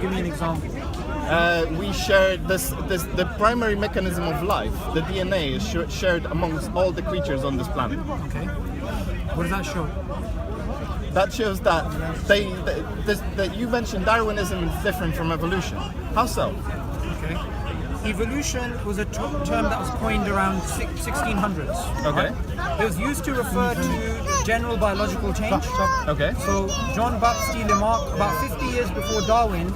give me an example. We share the primary mechanism of life. The DNA is shared amongst all the creatures on this planet. Okay. What does that show? That shows that that you mentioned Darwinism is different from evolution. How so? Okay. Evolution was a term that was coined around 1600s. Okay. Right? It was used to refer to general biological change. Okay. So John Baptiste Lamarck, about 50 years before Darwin,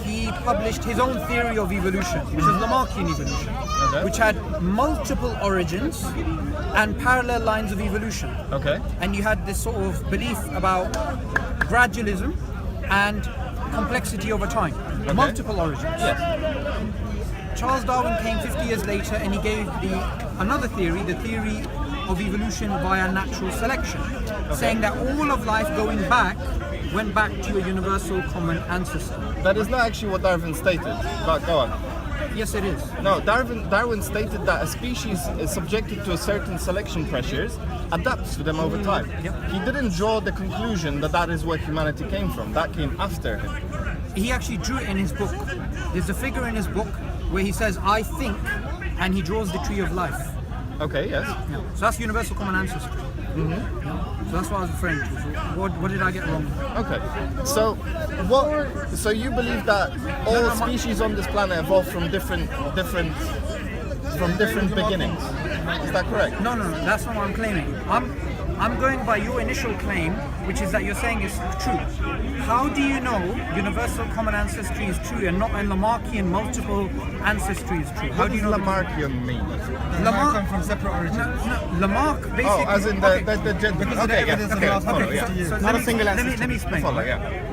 he published his own theory of evolution, which was Lamarckian evolution, which had multiple origins and parallel lines of evolution. Okay. And you had this sort of belief about gradualism and complexity over time, multiple origins. Yes. Charles Darwin came 50 years later and he gave another theory, the theory of evolution via natural selection, saying that all of life went back to a universal common ancestor. That is not actually what Darwin stated, but go on. Yes, it is. No, Darwin stated that a species is subjected to a certain selection pressures, adapts to them over time. Yep. He didn't draw the conclusion that that is where humanity came from. That came after him. He actually drew it in his book. There's a figure in his book where he says, I think, and he draws the tree of life. Okay, yes. Yeah. So that's universal common ancestry. Mm-hmm. Yeah. So that's what I was referring to. So what did I get wrong? Okay. So you believe that all species on this planet evolved from different beginnings? Is that correct? No, that's not what I'm claiming. I'm going by your initial claim, which is that you're saying is true. How do you know universal common ancestry is true and not a Lamarckian multiple ancestry is true? How What do you does know? Lamarckian mean? Lamarck come from separate origins. No, Lamarck basically. Oh, as in okay. Because of the evidence of the last 50 years. So Not a single let ancestor. me explain. Follow, yeah.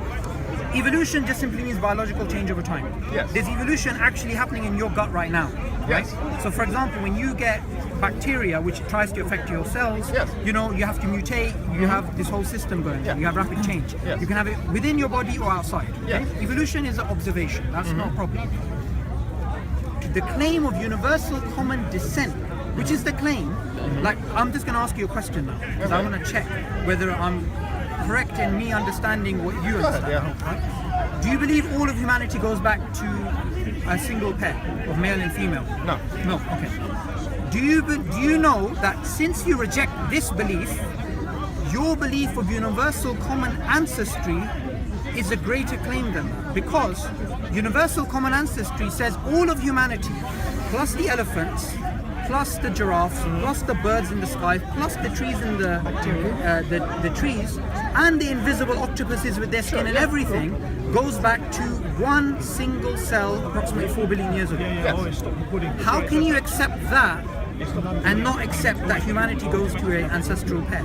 Evolution just simply means biological change over time. Yes. There's evolution actually happening in your gut right now. Right? Yes. So for example, when you get bacteria which tries to affect your cells, Yes. you have to mutate, you have this whole system going Yeah. on, you have rapid change. Yes. You can have it within your body or outside. Okay? Yes. Evolution is an observation, that's not a problem. The claim of universal common descent, which is the claim, like I'm just going to ask you a question now, because I want to check whether I'm correct in me understanding what you understand. yeah. Right? Do you believe all of humanity goes back to a single pair of male and female? No. No. Okay. Do you know that since you reject this belief, your belief of universal common ancestry is a greater claim than that? Because universal common ancestry says all of humanity, plus the elephants, plus the giraffes, plus the birds in the sky, plus the trees in the trees, and the invisible octopuses with their skin and everything, goes back to one single cell approximately 4 billion years ago. How can you accept that and not accept that humanity goes to an ancestral pair?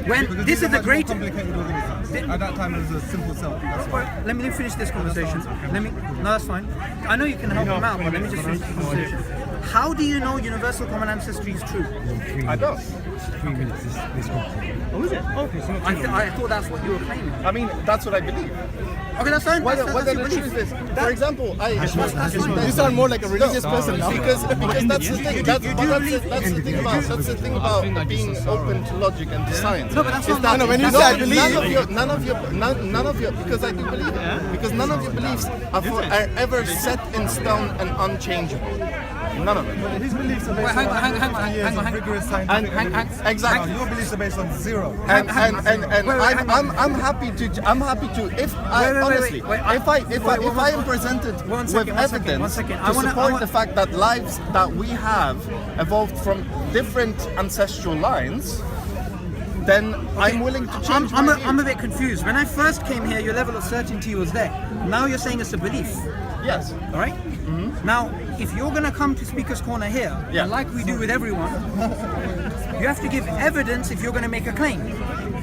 When Because this is a great. complicated organism. At that time, it was a simple cell. That's why. Let me finish this conversation. No, that's fine. I know you can help him out, but let me just finish the conversation. How do you know universal common ancestry is true? I don't. 3 minutes is complete. Oh, is it? Okay, so I thought that's what you were claiming. I mean, that's what I believe. Okay, that's fine. Whether That's the your truth belief. is, for example, That's fine. You sound more like a religious person now. Because that's the thing. That's the thing about being open to logic and to science. No, but that's Is not. that when you none say I of- believe- none of your because I do believe it. Because none of your beliefs are ever set in stone and unchangeable. None of it. His beliefs are based Hang on, on hang on, 150 hang years on, of hang on. rigorous And scientific exactly. Your beliefs are based on zero. And Wait, I'm happy to if I honestly if I am presented with evidence to support the fact that lives that we have evolved from different ancestral lines, then I'm willing to change my view. I'm a bit confused. When I first came here, your level of certainty was there. Now you're saying it's a belief. Yes. All right? Now, if you're going to come to Speaker's Corner here, Yeah. and like we do with everyone, you have to give evidence if you're going to make a claim.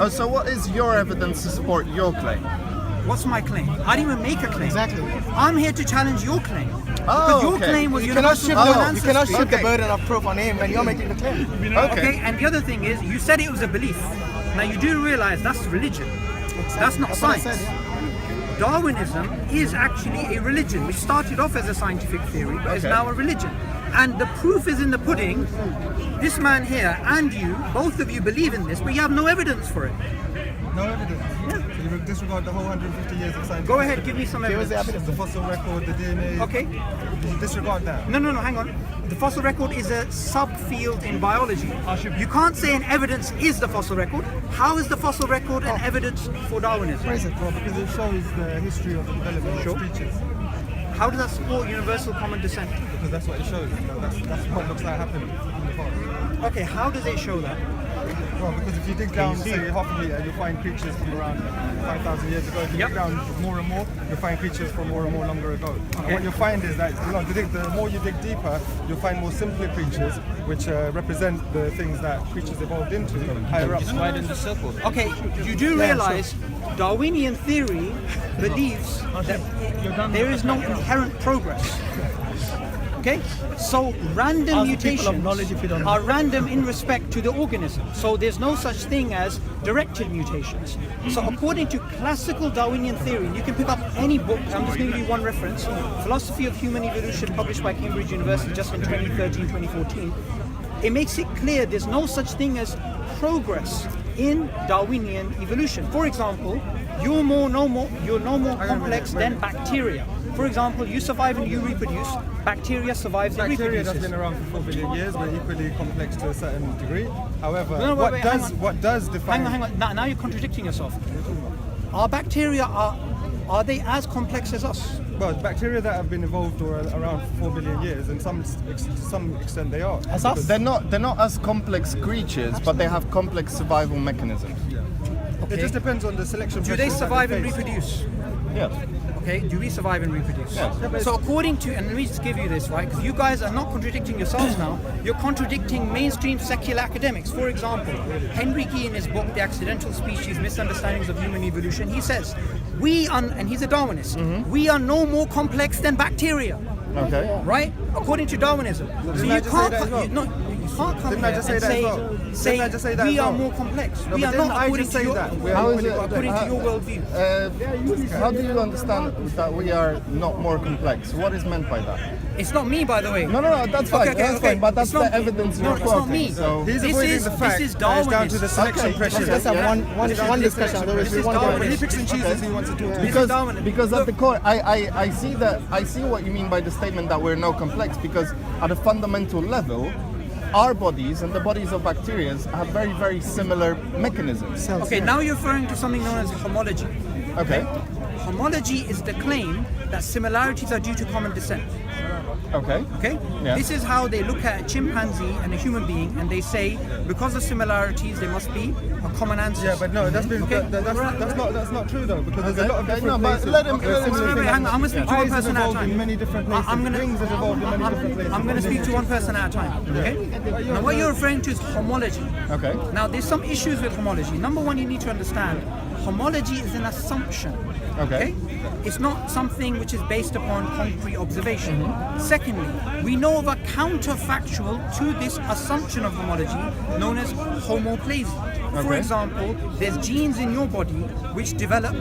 Oh, so what is your evidence to support your claim? What's my claim? I didn't even make a claim. Exactly. I'm here to challenge your claim. Oh, Because your okay. claim was You cannot universal shift common the, you cannot ancestry. shift the Okay. burden of proof on him when you're making the claim. Okay. And the other thing is, you said it was a belief. Now you do realize that's religion. That's not That's what I science. said, Darwinism is actually a religion, which started off as a scientific theory, but is Okay. now a religion. And the proof is in the pudding. This man here and you, both of you believe in this, but you have no evidence for it. No evidence. So you disregard the whole 150 years of science. Go ahead, give me some evidence. The fossil record, the DNA. Okay. You disregard that. No, hang on. The fossil record is a subfield in biology. You can't say an evidence is the fossil record. How is the fossil record an evidence for Darwinism? Well, because it shows the history of the development of species. How does that support universal common descent? Because that's what it shows. That's what looks like happened in the past. Okay, how does it show that? Well, because if you dig down, say, half a meter, you'll find creatures from around 5,000 years ago. If you dig down more and more, you'll find creatures from more and more longer ago. Okay. And what you'll find is that the more you dig deeper, you'll find more simpler creatures, which represent the things that creatures evolved into higher up. Right in the circle. Okay, you do realize Darwinian theory believes that there is no inherent progress. Okay, so random mutations are random in respect to the organism. So there's no such thing as directed mutations. So according to classical Darwinian theory, you can pick up any book. I'm just going to give you one reference: Philosophy of Human Evolution, published by Cambridge University just in 2013-2014. It makes it clear there's no such thing as progress in Darwinian evolution. For example, you're no more complex than bacteria. For example, you survive and you reproduce. Bacteria survives and Bacteria reproduces. that's been around for 4 billion years, but equally complex to a certain degree. However, wait, what does define? Hang on. Now you're contradicting yourself. Are bacteria are they as complex as us? Well, bacteria that have been evolved around 4 billion years, and to some extent they are. As us? They're not as complex creatures, but they have complex survival mechanisms. Yeah. Okay. It just depends on the selection. Do they survive and reproduce? Yeah. Okay, do we survive and reproduce? Yeah. So according to, and let me just give you this, right, because you guys are not contradicting yourselves now, you're contradicting mainstream secular academics. For example, Henry Key in his book, The Accidental Species, Misunderstandings of Human Evolution, he says, and he's a Darwinist, we are no more complex than bacteria. Okay. Right? According to Darwinism. So you can't come here and say we are more complex. We are not according to your worldview. How do you understand that we are not more complex? What is meant by that? It's not me, by the way. No, that's fine. That's fine. But that's the evidence you're quoting. It's not me. So he's avoiding the fact this is that it's down to the Darwinism. selection pressure. Let's have one discussion. This is Darwinism. He picks and chooses who he wants to talk to. Because at the core, I see what you mean by the statement that we're no complex. Because at a fundamental level, our bodies and the bodies of bacteria have very, very similar mechanisms. Okay, now you're referring to something known as homology. Okay. Homology is the claim that similarities are due to common descent. Okay. Okay? Yeah. This is how they look at a chimpanzee and a human being, and they say because of similarities there must be a common ancestor. Yeah, but no, that's not true though, because there's a lot of different No, but places. let him Hang on, I'm going to speak to one Eyes have person at a evolved in time. many different places. Wings have evolved in many different places. I'm going to speak to one person at a time. Okay? Now what you're referring to is homology. Okay. Now there's some issues with homology. Number one, you need to understand homology is an assumption. Okay. It's not something which is based upon concrete observation. Secondly, we know of a counterfactual to this assumption of homology known as homoplasia. For Okay. example, there's genes in your body which develop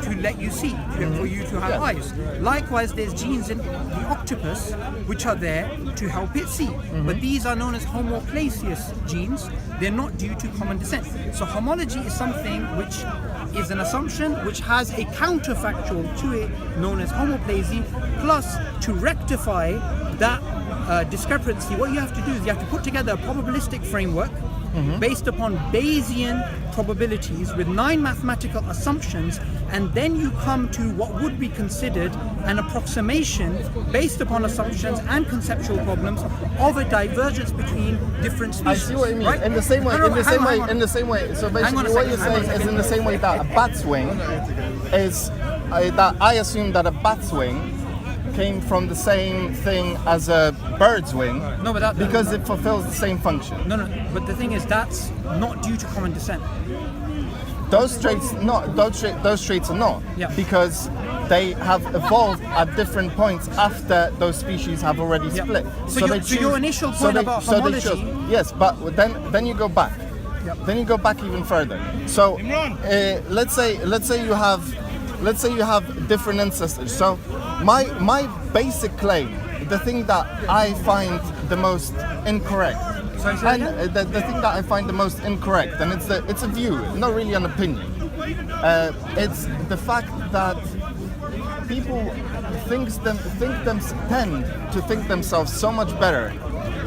to let you see, for you to have eyes. Likewise, there's genes in the octopus which are there to help it see. But these are known as homoplasious genes. They're not due to common descent. So homology is something which is an assumption which has a counterfactual to it known as homoplasia. Plus, to rectify that discrepancy, what you have to do is you have to put together a probabilistic framework based upon Bayesian probabilities with 9 mathematical assumptions, and then you come to what would be considered an approximation based upon assumptions and conceptual problems of a divergence between different species. I see what you mean. Right? In the same way. So basically, what you're saying is in the same way that a bat's wing is that I assume that a bat's wing came from the same thing as a bird's wing. No, but because it fulfills the same function. No, but the thing is that's not due to common descent. Those traits are not. Yeah. Because they have evolved at different points after those species have already split. So your initial point about homology. Yes, but then you go back. Yep. Then you go back even further. So let's say you have different ancestors. So my basic claim, the thing that I find the most incorrect, the thing that I find the most incorrect, and it's a view, not really an opinion. It's the fact that people tend to think themselves so much better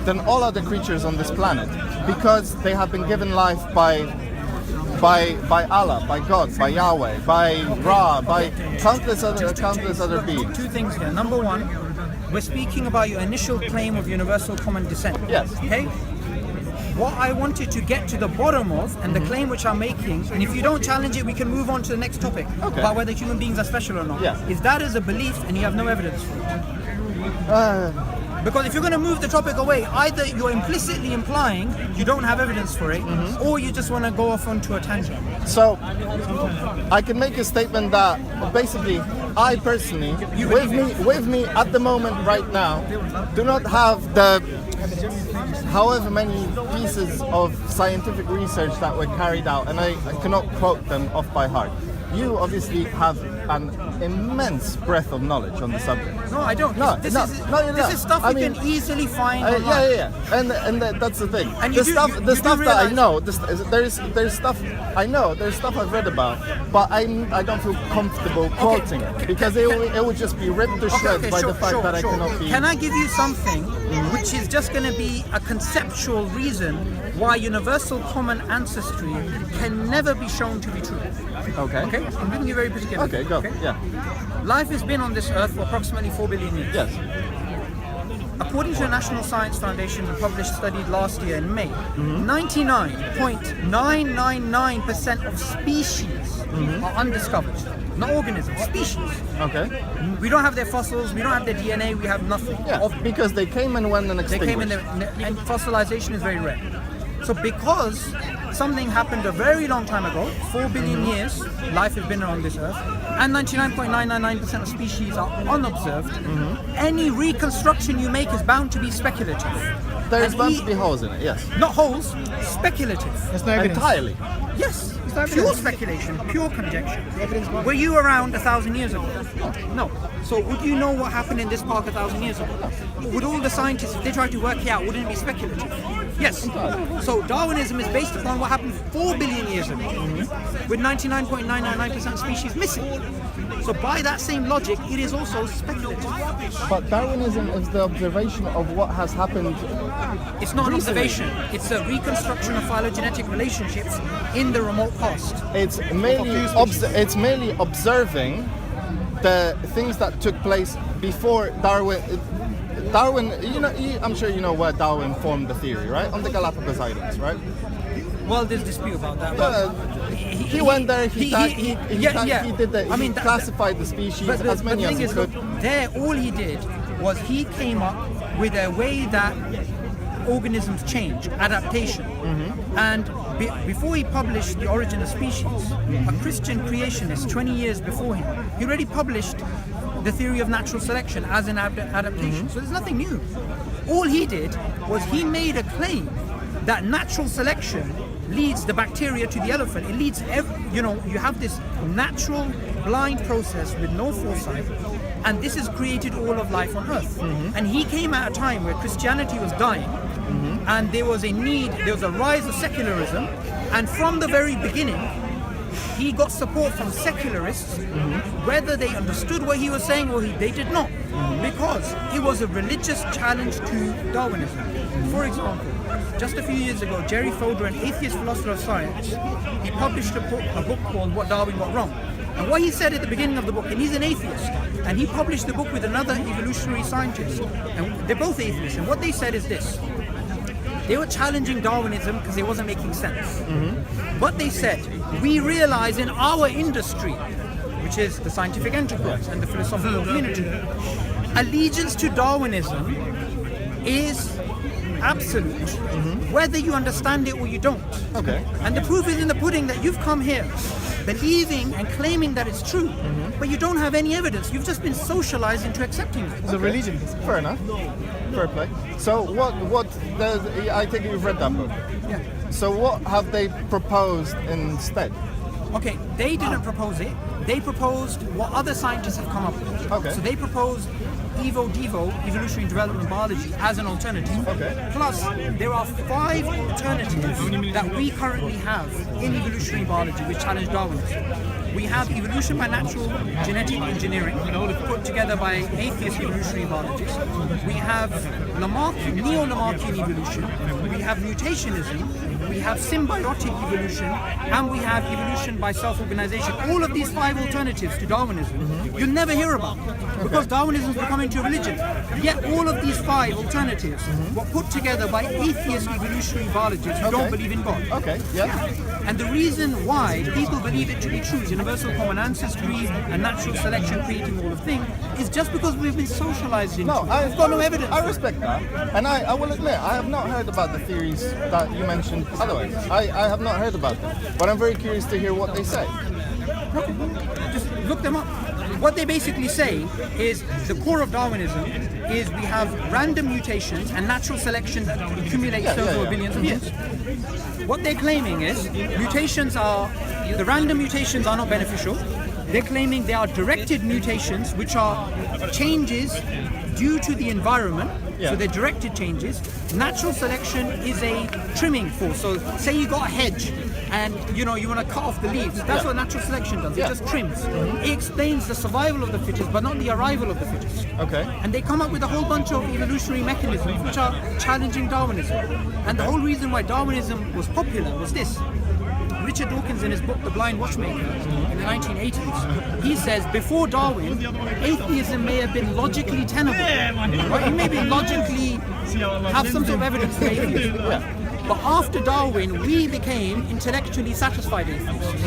than all other creatures on this planet because they have been given life by Allah, by God, by Yahweh, by Ra, by countless other beings. Two things here. Number one, we're speaking about your initial claim of universal common descent. Yes. Okay? What I wanted to get to the bottom of, and the claim which I'm making, and if you don't challenge it, we can move on to the next topic about whether human beings are special or not. Yeah. Is that as a belief and you have no evidence for it? Because if you're going to move the topic away, either you're implicitly implying you don't have evidence for it, or you just want to go off onto a tangent. So, I can make a statement that basically, I personally, with me at the moment right now, do not have the however many pieces of scientific research that were carried out, and I cannot quote them off by heart. You obviously have an immense breadth of knowledge on the subject. No, I don't. This is stuff you can easily find online. Yeah. And that's the thing. And the stuff that I know, there's stuff I know, there's stuff I've read about, but I don't feel comfortable quoting it because it would just be ripped to shreds by the fact that I cannot be. Can I give you something which is just going to be a conceptual reason why universal common ancestry can never be shown to be true? Okay. I'm giving you very particular. Okay, go. Yeah. Life has been on this earth for approximately 4 billion years. Yes. According to a National Science Foundation published study last year in May, 99.999% of species are undiscovered. Not organisms, species. Okay. We don't have their fossils, we don't have their DNA, we have nothing. Yeah, because they came and went and extinguished. They came and fossilization is very rare. So because something happened a very long time ago, 4 billion years, life has been on this earth, and 99.999% of species are unobserved, any reconstruction you make is bound to be speculative. There's bound to be holes in it, yes. Not holes, speculative. There's no evidence. Entirely. Yes, pure speculation, pure conjecture. Were you around 1,000 years ago? No. So would you know what happened in this park 1,000 years ago? Would all the scientists, if they tried to work it out, wouldn't it be speculative? Yes. So Darwinism is based upon what happened 4 billion years ago, with 99.999% of species missing. So by that same logic, it is also speculative. But Darwinism is the observation of what has happened. It's not an recently. observation. It's a reconstruction of phylogenetic relationships in the remote past. It's merely observing the things that took place before Darwin. I'm sure you know where Darwin formed the theory, right? On the Galapagos Islands, right? Well, there's dispute about that. But he went there. He classified the species as many as he could. There, all he did was he came up with a way that organisms change, adaptation. And before he published The Origin of Species, a Christian creationist 20 years before him, he already published the theory of natural selection as an adaptation. So there's nothing new. All he did was he made a claim that natural selection leads the bacteria to the elephant. It leads, you have this natural blind process with no foresight, and this has created all of life on Earth. And he came at a time where Christianity was dying, and there was a rise of secularism, and from the very beginning, he got support from secularists, whether they understood what he was saying or they did not, because it was a religious challenge to Darwinism. For example, just a few years ago, Jerry Fodor, an atheist philosopher of science, he published a book called What Darwin Got Wrong. And what he said at the beginning of the book, and he's an atheist, and he published the book with another evolutionary scientist, and they're both atheists, and what they said is this. They were challenging Darwinism because it wasn't making sense. But they said, we realize in our industry, which is the scientific enterprise and the philosophical community, allegiance to Darwinism is absolute, whether you understand it or you don't. Okay. And the proof is in the pudding that you've come here believing and claiming that it's true, but you don't have any evidence. You've just been socialized into accepting it. It's a religion. Fair enough. Fair play. So I think you've read that book. Yeah. So what have they proposed instead? Okay, they didn't propose it. They proposed what other scientists have come up with. Okay. So they proposed evolutionary development biology as an alternative. Okay. Plus, there are 5 alternatives that we currently have in evolutionary biology which challenge Darwinism. We have evolution by natural genetic engineering, put together by atheist evolutionary biologists. We have neo-Lamarckian evolution. We have mutationism. We have symbiotic evolution, and we have evolution by self-organization. All of these 5 alternatives to Darwinism, you'll never hear about, because Darwinism is becoming to a religion. Yet all of these 5 alternatives were put together by atheist evolutionary biologists who don't believe in God. Okay, yeah. And the reason why people believe it to be true, universal common ancestry and natural selection creating all of things, is just because we've been socialized into it. We've got no evidence. I respect that. And I will admit, I have not heard about the theories that you mentioned otherwise. I have not heard about them. But I'm very curious to hear what they say. Just look them up. What they basically say is the core of Darwinism is we have random mutations and natural selection that accumulates over billions of years. What they're claiming is the random mutations are not beneficial. They're claiming they are directed mutations, which are changes due to the environment. So they're directed changes. Natural selection is a trimming force. So say you got a hedge and you want to cut off the leaves. That's what natural selection does. It just trims. It explains the survival of the fittest, but not the arrival of the fittest. Okay. And they come up with a whole bunch of evolutionary mechanisms which are challenging Darwinism. And the whole reason why Darwinism was popular was this. Richard Dawkins, in his book The Blind Watchmaker in the 1980s, he says before Darwin, atheism may have been logically tenable. Right? It may be logically have some sort of evidence for atheism. But after Darwin, we became intellectually satisfied atheists.